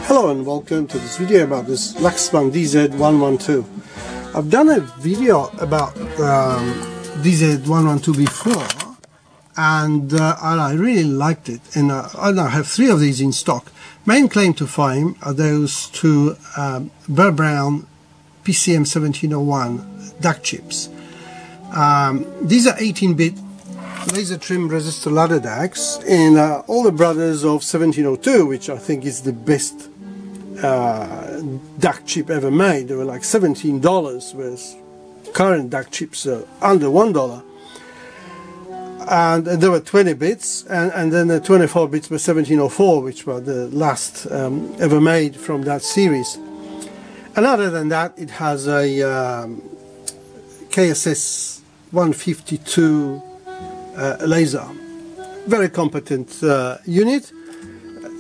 Hello and welcome to this video about this Luxman DZ-112. I've done a video about DZ-112 before and I really liked it, and I now have 3 of these in stock. Main claim to fame are those 2 Burr-Brown PCM-1701 DAC chips. These are 18-bit laser trim resistor ladder DACs, and all the brothers of 1702, which I think is the best DAC chip ever made. They were like $17, whereas current DAC chips are under $1. And there were 20 bits, and then the 24 bits were 1704, which were the last ever made from that series. And other than that, it has a KSS 152 laser, very competent unit,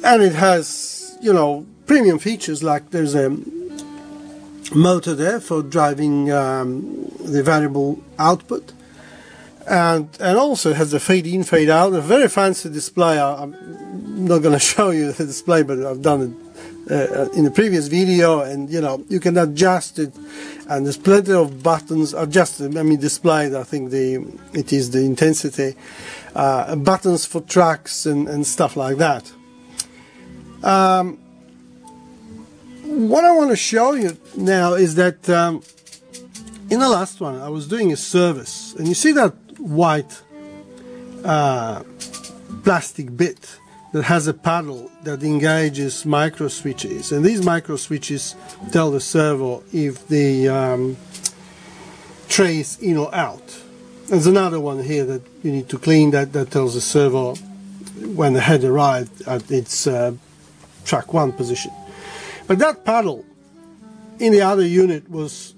and it has, you know, premium features like there's a motor there for driving the variable output, and also it has a fade in, fade out, a very fancy display. I'm not going to show you the display, but I've done it in the previous video, and you know, you can adjust it, and there's plenty of buttons adjusted. I mean, displayed. I think it is the intensity, buttons for tracks and stuff like that. What I want to show you now is that in the last one I was doing a service, and you see that white plastic bit that has a paddle that engages micro switches, and these micro switches tell the servo if the tray is in or out. There's another one here that you need to clean that tells the servo when the head arrived at its track 1 position. But that paddle in the other unit was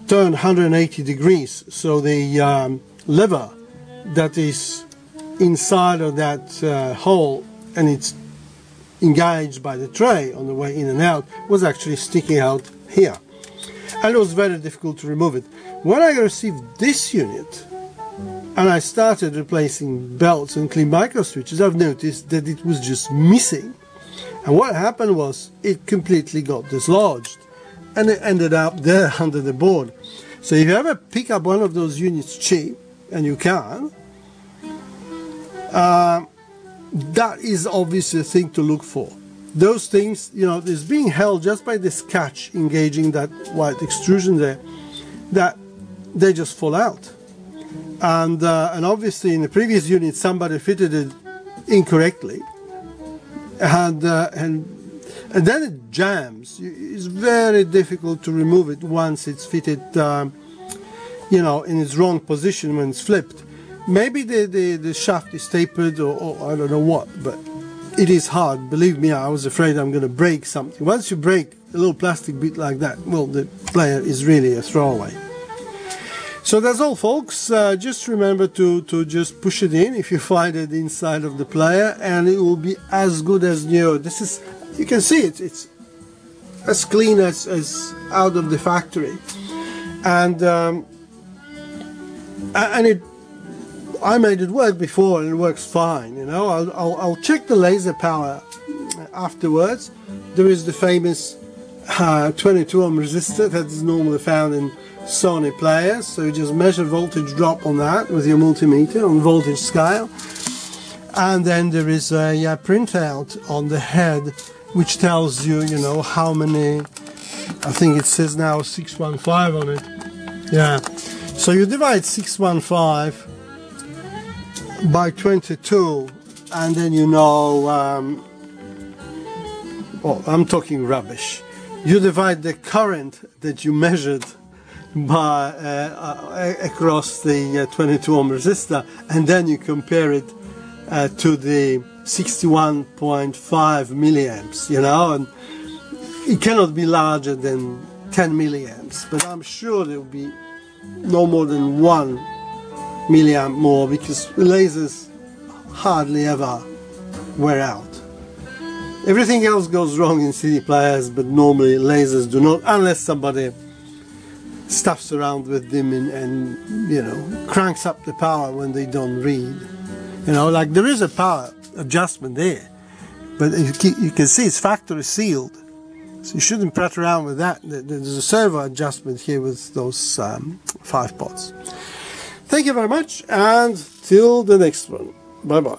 turned 180 degrees, so the lever that is inside of that hole, and it's engaged by the tray on the way in and out, was actually sticking out here, and it was very difficult to remove it. When I received this unit and I started replacing belts and clean micro switches, I've noticed that it was just missing, and what happened was it completely got dislodged and it ended up there under the board. So if you ever pick up one of those units cheap, and you can, that is obviously a thing to look for. Those things, you know, is being held just by this catch engaging that white extrusion there, that they just fall out. And obviously in the previous unit somebody fitted it incorrectly, and then it jams. It's very difficult to remove it once it's fitted, you know, in its wrong position when it's flipped. Maybe the shaft is tapered, or I don't know what, but it is hard. Believe me, I was afraid I'm going to break something. Once you break a little plastic bit like that, well, the player is really a throwaway. So that's all, folks. Just remember to just push it in if you find it inside of the player, and it will be as good as new. This is, you can see it's as clean as out of the factory, and I made it work before, and it works fine. You know, I'll check the laser power afterwards. There is the famous 22 ohm resistor that is normally found in Sony players, so you just measure voltage drop on that with your multimeter on voltage scale, and then there is a printout on the head which tells you, you know, how many. I think it says now 615 on it. Yeah, so you divide 615 by 22, and then you know, well, I'm talking rubbish. You divide the current that you measured by across the 22 ohm resistor, and then you compare it to the 61.5 milliamps, you know, and it cannot be larger than 10 milliamps, but I'm sure there will be no more than 1 milliamp more, because lasers hardly ever wear out. Everything else goes wrong in CD players, but normally lasers do not, unless somebody stuffs around with them and you know, cranks up the power when they don't read. You know, like there is a power adjustment there, But you can see it's factory sealed, so you shouldn't prat around with that. There's a servo adjustment here with those 5 pots. Thank you very much, and till the next one. Bye bye.